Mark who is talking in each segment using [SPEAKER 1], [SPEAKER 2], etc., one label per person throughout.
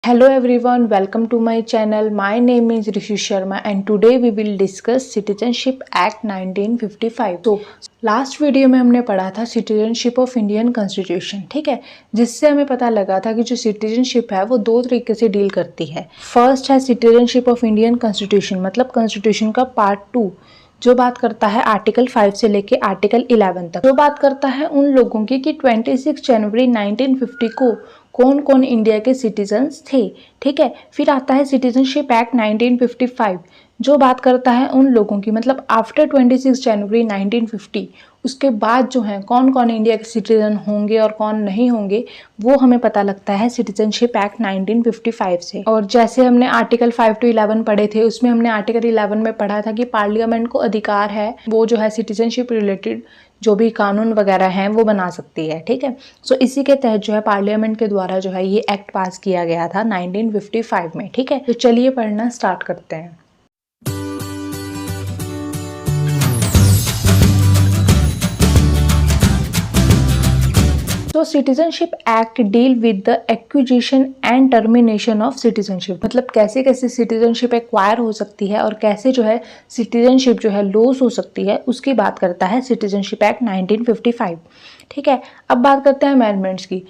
[SPEAKER 1] Hello everyone, welcome to my channel. My name is Rishi Sharma and today we will discuss Citizenship Act 1955. तो last video में हमने पढ़ा था citizenship of Indian constitution, ठीक है, जिससे हमें पता लगा था कि जो सिटीजनशिप है वो दो तरीके से डील करती है। फर्स्ट है सिटीजनशिप ऑफ इंडियन कॉन्स्टिट्यूशन, मतलब कॉन्स्टिट्यूशन का पार्ट 2, जो बात करता है आर्टिकल 5 से लेके आर्टिकल 11 तक, जो बात करता है उन लोगों की कि 26 जनवरी 1950 को कौन कौन इंडिया के सिटीजन्स थे, ठीक है। फिर आता है सिटीजनशिप एक्ट 1955, जो बात करता है उन लोगों की, मतलब आफ्टर 26 जनवरी 1950 उसके बाद जो है कौन कौन इंडिया के सिटीजन होंगे और कौन नहीं होंगे, वो हमें पता लगता है सिटीजनशिप एक्ट 1955 से। और जैसे हमने आर्टिकल 5 to 11 पढ़े थे, उसमें हमने आर्टिकल 11 में पढ़ा था कि पार्लियामेंट को अधिकार है वो जो है सिटीजनशिप रिलेटेड जो भी कानून वगैरह हैं वो बना सकती है, ठीक है। सो इसी के तहत जो है पार्लियामेंट के द्वारा जो है ये एक्ट पास किया गया था 1955 में, ठीक है। तो चलिए पढ़ना स्टार्ट करते हैं। तो citizenship act deal with the acquisition and termination of citizenship, मतलब कैसे कैसे सिटीजनशिप एक्वायर हो सकती है और कैसे जो है सिटीजनशिप जो है लॉस हो सकती है, उसकी बात करता है सिटीजनशिप एक्ट 1955, ठीक है। अब बात करते हैं अमेंडमेंट्स की।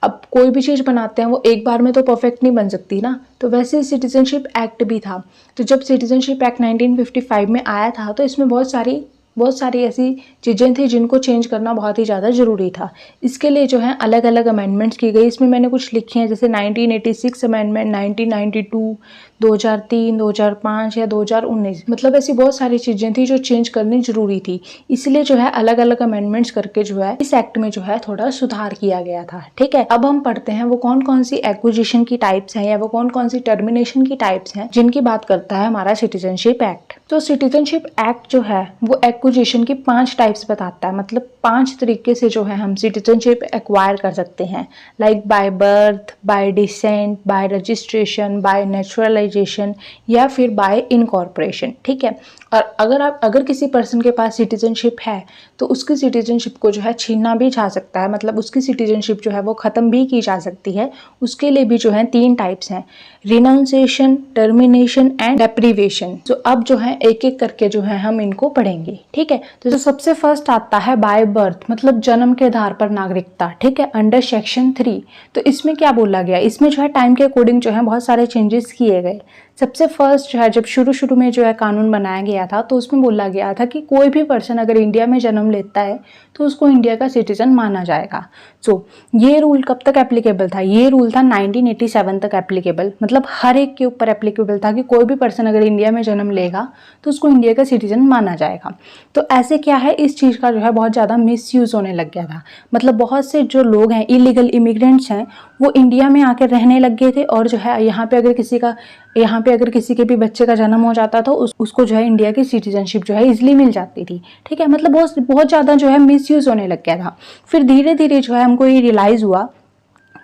[SPEAKER 1] अब कोई भी चीज़ बनाते हैं वो एक बार में तो परफेक्ट नहीं बन सकती ना, तो वैसे सिटीजनशिप एक्ट भी था। तो जब सिटीजनशिप एक्ट 1955 में आया था तो इसमें बहुत सारी ऐसी चीज़ें थी जिनको चेंज करना बहुत ही ज़्यादा ज़रूरी था। इसके लिए जो है अलग अलग अमेंडमेंट्स की गई। इसमें मैंने कुछ लिखी हैं, जैसे 1986 अमेंडमेंट, 1992, 2003, 2005 या 2019, मतलब ऐसी बहुत सारी चीज़ें थी जो चेंज करनी ज़रूरी थी। इसलिए जो है अलग अलग अमेंडमेंट्स करके जो है इस एक्ट में जो है थोड़ा सुधार किया गया था, ठीक है। अब हम पढ़ते हैं वो कौन कौन सी एक्विजिशन की टाइप्स हैं या वो कौन कौन सी टर्मिनेशन की टाइप्स हैं जिनकी बात करता है हमारा सिटीजनशिप एक्ट। तो सिटीजनशिप एक्ट जो है वो एक्विजिशन की 5 टाइप्स बताता है, मतलब 5 तरीके से जो है हम सिटीजनशिप एक्वायर कर सकते हैं, like by birth, bye decent, bye registration, bye naturalisation या फिर बाय इनकॉर्पोरेशन, ठीक है। और अगर किसी पर्सन के पास सिटीजनशिप है तो उसकी सिटीजनशिप को जो है छीनना भी जा सकता है, मतलब उसकी सिटीजनशिप जो है वो ख़त्म भी की जा सकती है। उसके लिए भी जो है 3 टाइप्स हैं, रिनाउंसिएशन, टर्मिनेशन एंड डेप्रीवेशन। तो अब जो है एक एक करके जो है हम इनको पढ़ेंगे, ठीक है। तो सबसे फर्स्ट आता है बाय बर्थ, मतलब जन्म के आधार पर नागरिकता, ठीक है, अंडर सेक्शन 3। तो इसमें क्या बोला गया, इसमें जो है टाइम के अकॉर्डिंग जो है बहुत सारे चेंजेस किए गए। सबसे फर्स्ट जो है जब शुरू में जो है कानून बनाया गया था तो उसमें बोला गया था कि कोई भी पर्सन अगर इंडिया में जन्म लेता है तो उसको इंडिया का सिटीजन माना जाएगा। सो ये रूल कब तक एप्लीकेबल था, ये रूल था 1987 तक एप्लीकेबल, मतलब हर एक के ऊपर एप्लीकेबल था कि कोई भी पर्सन अगर इंडिया में जन्म लेगा तो उसको इंडिया का सिटीजन माना जाएगा। तो ऐसे क्या है, इस चीज़ का जो है बहुत ज़्यादा मिसयूज़ होने लग गया था, मतलब बहुत से जो लोग हैं इलीगल इमिग्रेंट्स हैं वो इंडिया में आकर रहने लग गए थे और जो है यहाँ पे अगर किसी के भी बच्चे का जन्म हो जाता था उसको जो है इंडिया की सिटीजनशिप जो है इजीली मिल जाती थी, ठीक है। मतलब बहुत ज़्यादा जो है मिसयूज़ होने लग गया था। फिर धीरे धीरे जो है हमको ये रियलाइज़ हुआ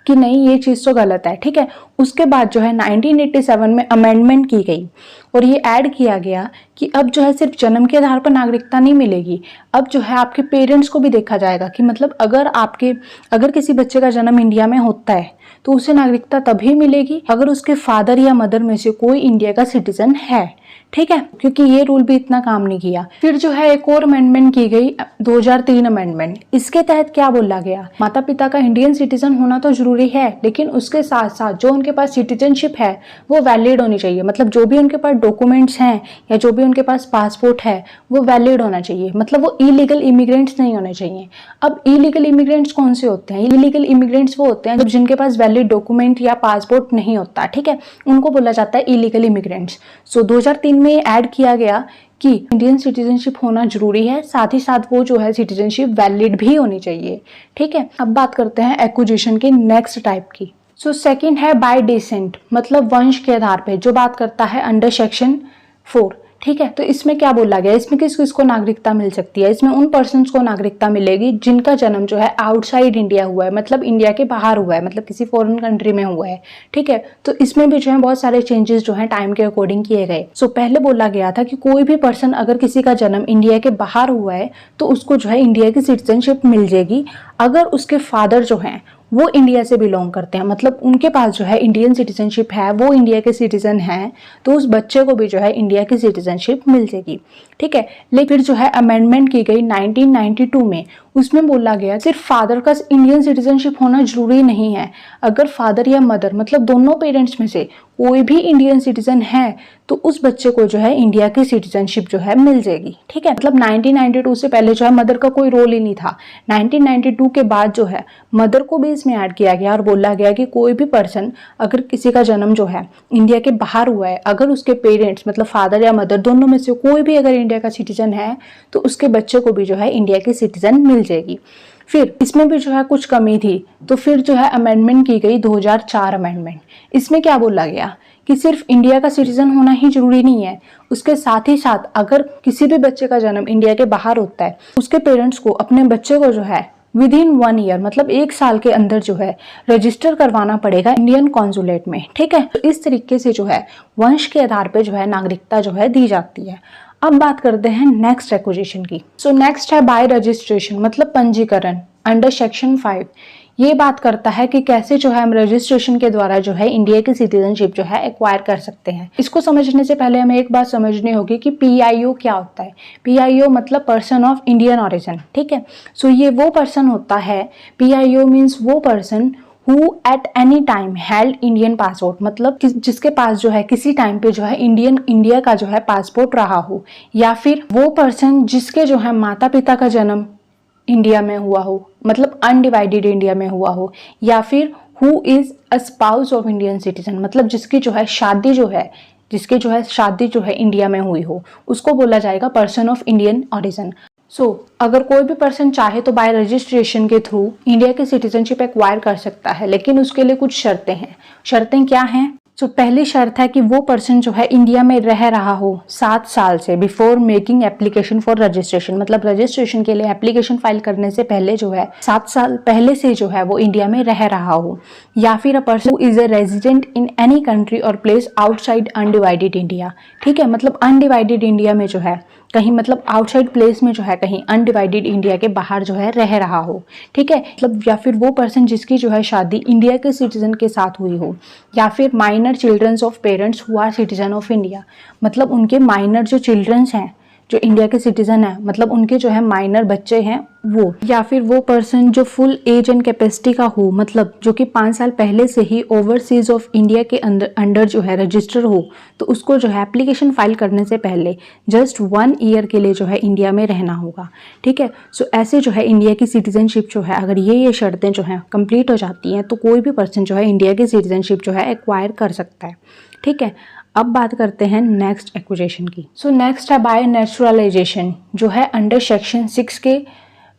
[SPEAKER 1] कि नहीं ये चीज़ तो गलत है, ठीक है। उसके बाद जो है 1987 में अमेंडमेंट की गई और ये ऐड किया गया कि अब जो है सिर्फ जन्म के आधार पर नागरिकता नहीं मिलेगी, अब जो है आपके पेरेंट्स को भी देखा जाएगा कि मतलब अगर किसी बच्चे का जन्म इंडिया में होता है तो उसे नागरिकता तभी मिलेगी अगर उसके फादर या मदर में से कोई इंडिया का सिटीजन है, ठीक है, क्योंकि ये रूल भी इतना काम नहीं किया। फिर जो है एक और अमेंडमेंट की गई 2003 अमेंडमेंट। इसके तहत क्या बोला गया, माता पिता का इंडियन सिटीजन होना तो जरूरी है लेकिन उसके साथ साथ जो उनके पास सिटीजनशिप है वो वैलिड होनी चाहिए, मतलब जो भी उनके पास डॉक्यूमेंट्स हैं या जो भी उनके पास पासपोर्ट है वो वैलिड होना चाहिए, मतलब वो इलीगल इमिग्रेंट्स नहीं होने चाहिए। अब इलीगल इमिग्रेंट्स कौन से होते हैं, इलीगल इमिग्रेंट्स वो होते हैं जब जिनके पास वैलिड डॉक्यूमेंट या पासपोर्ट नहीं होता, ठीक है, उनको बोला जाता है इलीगल इमिग्रेंट्स। सो 2003 में ऐड किया गया कि इंडियन सिटीजनशिप होना जरूरी है, साथ ही साथ वो जो है सिटीजनशिप वैलिड भी होनी चाहिए, ठीक है। अब बात करते हैं एक्विजिशन की नेक्स्ट टाइप की। सो सेकंड है बाय डिसेंट, मतलब वंश के आधार पे, जो बात करता है अंडर सेक्शन 4, ठीक है। तो इसमें क्या बोला गया, इसमें किस किसको नागरिकता मिल सकती है, इसमें उन पर्सन्स को नागरिकता मिलेगी जिनका जन्म जो है आउटसाइड इंडिया हुआ है, मतलब इंडिया के बाहर हुआ है, मतलब किसी फॉरेन कंट्री में हुआ है, ठीक है। तो इसमें भी जो है बहुत सारे चेंजेस जो है टाइम के अकॉर्डिंग किए गए। सो पहले बोला गया था कि कोई भी पर्सन अगर किसी का जन्म इंडिया के बाहर हुआ है तो उसको जो है इंडिया की सिटीजनशिप मिल जाएगी अगर उसके फादर जो हैं वो इंडिया से बिलोंग करते हैं, मतलब उनके पास जो है इंडियन सिटीजनशिप है, वो इंडिया के सिटीजन हैं, तो उस बच्चे को भी जो है इंडिया की सिटीजनशिप मिल जाएगी। ठीक है, लेकिन फिर जो है अमेंडमेंट की गई 1992 में, उसमें बोला गया सिर्फ फादर का इंडियन सिटीजनशिप होना जरूरी नहीं है। अगर फादर या मदर मतलब दोनों पेरेंट्स में से कोई भी इंडियन सिटीजन है तो उस बच्चे को जो है इंडिया की सिटीजनशिप जो है मिल जाएगी। ठीक है, मतलब 1992 से पहले जो है मदर का कोई रोल ही नहीं था। 1992 के बाद जो है मदर को भी इसमें ऐड किया गया और बोला गया कि कोई भी पर्सन अगर किसी का जन्म जो है इंडिया के बाहर हुआ है, अगर उसके पेरेंट्स मतलब फादर या मदर दोनों में से कोई भी अगर इंडिया का सिटीजन है तो उसके बच्चे को भी जो है इंडिया की सिटीजन मिल जाएगी। फिर इसमें भी जो है कुछ कमी थी, तो फिर जो है अमेंडमेंट की गई 2004 अमेंडमेंट। इसमें क्या बोला गया कि सिर्फ इंडिया का सिटीजन होना ही जरूरी नहीं है, उसके साथ ही साथ अगर किसी भी बच्चे का जन्म इंडिया के बाहर होता है, उसके पेरेंट्स को अपने बच्चे को जो है विद इन 1 ईयर मतलब 1 साल के अंदर जो है रजिस्टर करवाना पड़ेगा इंडियन कॉन्सुलेट में। ठीक है, तो इस तरीके से जो है वंश के आधार पर जो है नागरिकता जो है दी जाती है। अब बात करते हैं नेक्स्ट एक्विजिशन की। सो नेक्स्ट है बाय रजिस्ट्रेशन मतलब पंजीकरण अंडर सेक्शन 5। ये बात करता है कि कैसे जो है हम रजिस्ट्रेशन के द्वारा जो है इंडिया की सिटीजनशिप जो है एक्वायर कर सकते हैं। इसको समझने से पहले हमें एक बात समझनी होगी कि PIO क्या होता है। PIO मतलब पर्सन ऑफ इंडियन ऑरिजिन। ठीक है, सो ये वो पर्सन होता है, PIO मीन्स वो person who at any time held Indian passport, मतलब जिसके पास जो है किसी टाइम पे जो है इंडिया का जो है पासपोर्ट रहा हो, या फिर वो पर्सन जिसके जो है माता पिता का जन्म इंडिया में हुआ हो मतलब अनडिवाइडेड इंडिया में हुआ हो, या फिर who is a spouse of Indian citizen मतलब जिसकी जो है शादी जो है इंडिया में हुई हो, उसको बोला जाएगा पर्सन ऑफ इंडियन ऑरिजिन। अगर कोई भी पर्सन चाहे तो बाय रजिस्ट्रेशन के थ्रू इंडिया की सिटीजनशिप एक्वायर कर सकता है, लेकिन उसके लिए कुछ शर्तें हैं। शर्तें क्या हैं? पहली शर्त है कि वो पर्सन जो है इंडिया में रह रहा हो 7 साल से before making application for registration, मतलब रजिस्ट्रेशन के लिए एप्लीकेशन फाइल करने से पहले जो है 7 साल पहले से जो है वो इंडिया में रह रहा हो, या फिर a person is a resident in any country और प्लेस आउटसाइड अनडिवाइडेड इंडिया। ठीक है, मतलब अनडिवाइडेड इंडिया में जो है कहीं मतलब आउटसाइड प्लेस में जो है कहीं अनडिवाइडेड इंडिया के बाहर जो है रह रहा हो। ठीक है, मतलब या फिर वो पर्सन जिसकी जो है शादी इंडिया के सिटीजन के साथ हुई हो, या फिर minor childrens of parents who are citizen of India, मतलब उनके माइनर जो चिल्ड्रंस हैं जो इंडिया के सिटीजन है, मतलब उनके जो है माइनर बच्चे हैं वो, या फिर वो पर्सन जो फुल एज एंड कैपेसिटी का हो, मतलब जो कि 5 साल पहले से ही ओवरसीज ऑफ इंडिया के अंडर जो है रजिस्टर हो, तो उसको जो है एप्लीकेशन फाइल करने से पहले जस्ट 1 ईयर के लिए जो है इंडिया में रहना होगा। ठीक है, सो ऐसे जो है इंडिया की सिटीजनशिप जो है अगर ये शर्तें जो है कंप्लीट हो जाती हैं तो कोई भी पर्सन जो है इंडिया की सिटीजनशिप जो है एक्वायर कर सकता है। ठीक है, अब बात करते हैं नेक्स्ट एक्विजिशन की। नेक्स्ट है बाय नेचुरलाइजेशन जो है अंडर सेक्शन 6 के,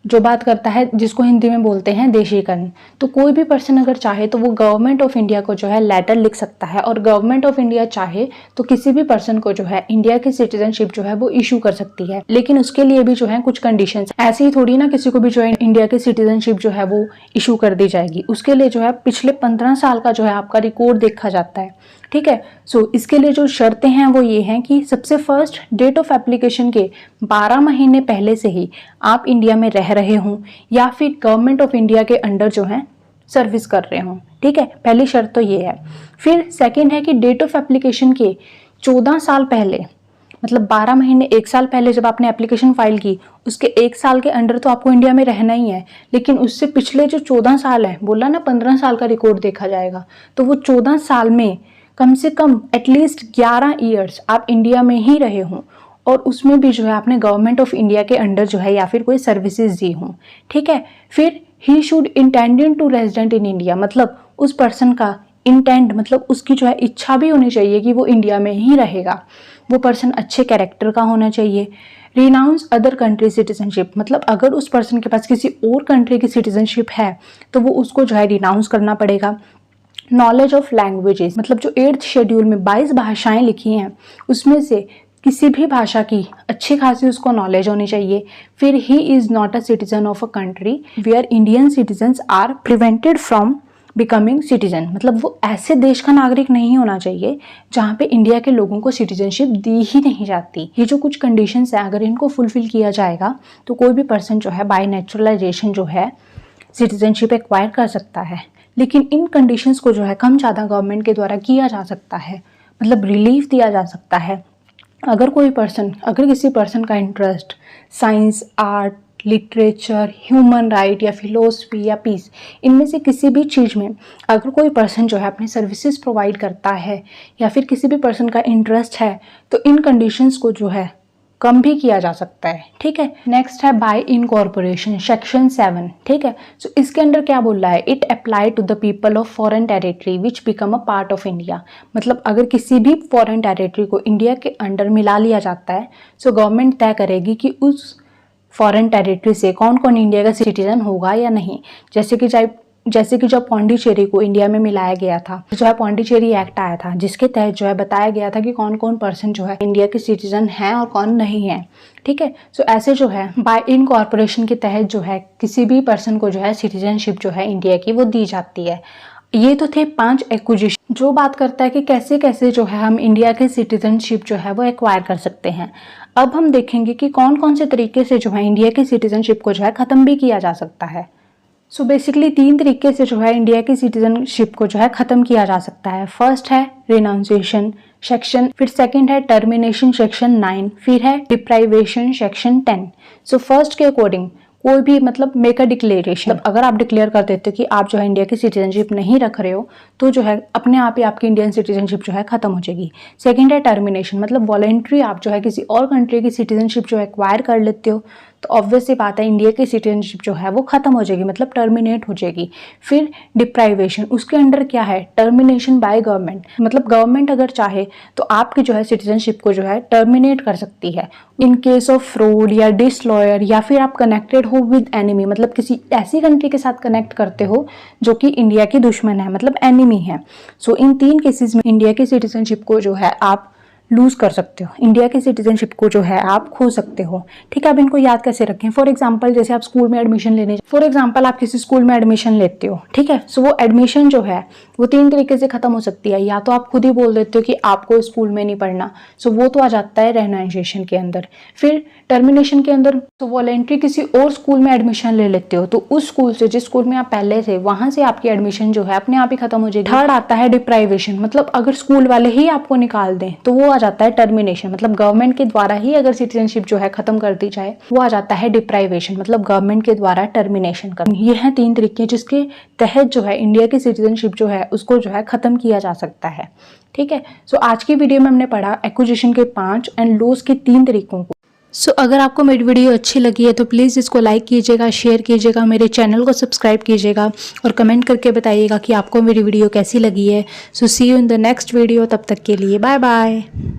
[SPEAKER 1] जो बात करता है जिसको हिंदी में बोलते हैं देशीकरण। तो कोई भी पर्सन अगर चाहे तो वो गवर्नमेंट ऑफ इंडिया को जो है लेटर लिख सकता है, और गवर्नमेंट ऑफ इंडिया चाहे तो किसी भी पर्सन को जो है इंडिया की सिटीजनशिप जो है वो इशू कर सकती है, लेकिन उसके लिए भी जो है कुछ कंडीशंस। ऐसे ही थोड़ी ना किसी को भी जो है इंडिया की सिटीजनशिप जो है वो इशू कर दी जाएगी। उसके लिए जो है पिछले 15 साल का जो है आपका रिकॉर्ड देखा जाता है। ठीक है, इसके लिए जो शर्तें हैं वो ये हैं कि सबसे फर्स्ट डेट ऑफ एप्लीकेशन के 12 महीने पहले से ही आप इंडिया में रह रहे हों, या फिर गवर्नमेंट ऑफ इंडिया के अंडर जो है सर्विस कर रहे हों। ठीक है, पहली शर्त तो ये है। फिर सेकंड है कि डेट ऑफ एप्लीकेशन के 14 साल पहले, मतलब 12 महीने 1 साल पहले जब आपने एप्लीकेशन फाइल की, उसके 1 साल के अंडर तो आपको इंडिया में रहना ही है, लेकिन उससे पिछले जो 14 साल है, बोला ना 15 साल का रिकॉर्ड देखा जाएगा, तो वो 14 साल में कम से कम एटलीस्ट 11 ईयर्स आप इंडिया में ही रहे हों, और उसमें भी जो है आपने गवर्नमेंट ऑफ इंडिया के अंडर जो है या फिर कोई सर्विसेज दी हों। ठीक है, फिर he should intended to resident in India, मतलब उस पर्सन का इंटेंट मतलब उसकी जो है इच्छा भी होनी चाहिए कि वो इंडिया में ही रहेगा। वो पर्सन अच्छे कैरेक्टर का होना चाहिए। रिनाउंस अदर कंट्री सिटीजनशिप, मतलब अगर उस पर्सन के पास किसी और कंट्री की सिटीजनशिप है तो वो उसको जो है रिनाउंस करना पड़ेगा। नॉलेज ऑफ लैंग्वेजेस, मतलब जो 8th शेड्यूल में 22 भाषाएं लिखी हैं उसमें से किसी भी भाषा की अच्छी खासी उसको नॉलेज होनी चाहिए। फिर he is not a citizen of a country where Indian citizens are prevented from becoming citizen, मतलब वो ऐसे देश का नागरिक नहीं होना चाहिए जहाँ पे इंडिया के लोगों को सिटीजनशिप दी ही नहीं जाती। ये जो कुछ कंडीशंस हैं अगर इनको फुलफिल किया जाएगा तो कोई भी पर्सन जो है बाय नेचुरलाइजेशन जो है सिटीजनशिप एक्वायर कर सकता है, लेकिन इन कंडीशंस को जो है कम ज़्यादा गवर्नमेंट के द्वारा किया जा सकता है, मतलब रिलीफ दिया जा सकता है। अगर किसी पर्सन का interest science, art, literature, human right या फिलोसफी या पीस, इनमें से किसी भी चीज़ में अगर कोई पर्सन जो है अपनी सर्विसेज प्रोवाइड करता है या फिर किसी भी पर्सन का इंटरेस्ट है, तो इन कंडीशंस को जो है कम भी किया जा सकता है। ठीक है, नेक्स्ट है बाय इनकॉर्पोरेशन, सेक्शन 7। ठीक है, सो इसके अंदर क्या बोल रहा है, it apply to the people of foreign territory which become a part of India. मतलब अगर किसी भी फॉरेन टेरिटरी को इंडिया के अंडर मिला लिया जाता है, सो गवर्नमेंट तय करेगी कि उस फॉरेन टेरिटरी से कौन कौन इंडिया का सिटीजन होगा या नहीं। जैसे कि जब पौंडीचेरी को इंडिया में मिलाया गया था, जो है पौंडीचेरी एक्ट आया था, जिसके तहत जो है बताया गया था कि कौन कौन पर्सन जो है इंडिया के सिटीजन हैं और कौन नहीं है। ठीक है, सो ऐसे जो है बाय इनकॉर्पोरेशन के तहत जो है किसी भी पर्सन को जो है सिटीजनशिप जो है इंडिया की वो दी जाती है। ये तो थे 5 एक्विजिशन जो बात करता है कि कैसे कैसे जो है हम इंडिया के सिटीजनशिप जो है वो एक्वायर कर सकते हैं। अब हम देखेंगे कि कौन कौन से तरीके से जो है इंडिया की सिटीजनशिप को जो है ख़त्म भी किया जा सकता है। सो बेसिकली 3 तरीके से जो है इंडिया की सिटीजनशिप को जो है ख़त्म किया जा सकता है। फर्स्ट है रिनाउंसिएशन सेक्शन, फिर सेकंड है टर्मिनेशन सेक्शन 9, फिर है डिप्राइवेशन सेक्शन 10। सो फर्स्ट के अकॉर्डिंग कोई भी मतलब मेक अ डिक्लेरेशन, मतलब अगर आप डिक्लेयर कर देते हो कि आप जो है इंडिया की सिटीजनशिप नहीं रख रहे हो, तो जो है अपने आप ही आपकी इंडियन सिटीजनशिप जो है खत्म हो जाएगी। सेकंड है टर्मिनेशन, मतलब वॉलेंट्री आप जो है किसी और कंट्री की सिटीजनशिप जो एक्वायर कर लेते हो, तो ऑब्वियस सी बात है इंडिया की सिटीजनशिप जो है वो खत्म हो जाएगी, मतलब टर्मिनेट हो जाएगी। फिर डिप्राइवेशन, उसके अंडर क्या है, टर्मिनेशन बाय गवर्नमेंट, मतलब गवर्नमेंट अगर चाहे तो आपकी जो है सिटीजनशिप को जो है टर्मिनेट कर सकती है इन केस ऑफ फ्रॉड या डिसलॉयर, या फिर आप कनेक्टेड हो विद एनिमी, मतलब किसी ऐसी कंट्री के साथ कनेक्ट करते हो जो कि इंडिया की दुश्मन है, मतलब एनिमी है। सो इन 3 केसेस में इंडिया की सिटीजनशिप को जो है आप लूज कर सकते हो, इंडिया की सिटीजनशिप को जो है आप खो सकते हो। ठीक है, अब इनको याद कैसे रखें। फॉर एग्जांपल जैसे आप स्कूल में एडमिशन आप किसी स्कूल में एडमिशन लेते हो, ठीक है, सो वो एडमिशन जो है वो 3 तरीके से खत्म हो सकती है। या तो आप खुद ही बोल देते हो कि आपको स्कूल में नहीं पढ़ना, सो वो तो आ जाता है रेनाइजेशन के अंदर। फिर टर्मिनेशन के अंदर तो वॉलेंट्री किसी और स्कूल में एडमिशन ले लेते हो, तो उस स्कूल से जिस स्कूल में आप पहले थे वहां से आपकी एडमिशन जो है अपने आप ही खत्म हो जाएगी। थर्ड आता है डिप्राइवेशन, मतलब अगर स्कूल वाले ही आपको निकाल दें तो वो आ जाता है टर्मिनेशन, मतलब गवर्नमेंट के द्वारा ही अगर सिटीजनशिप जो है खत्म कर दी जाए वो आ जाता है डिप्राइवेशन, मतलब गवर्नमेंट के द्वारा टर्मिनेशन कर। ये हैं 3 तरीके जिसके तहत जो है इंडिया की सिटीजनशिप जो है उसको जो है खत्म किया जा सकता है। ठीक है, सो आज की वीडियो में हमने पढ़ा एक्विजिशन के 5 एंड लॉस के 3 तरीकों को। सो अगर आपको मेरी वीडियो अच्छी लगी है तो प्लीज़ इसको लाइक कीजिएगा, शेयर कीजिएगा, मेरे चैनल को सब्सक्राइब कीजिएगा और कमेंट करके बताइएगा कि आपको मेरी वीडियो कैसी लगी है। So see you in the next video, तब तक के लिए बाय बाय।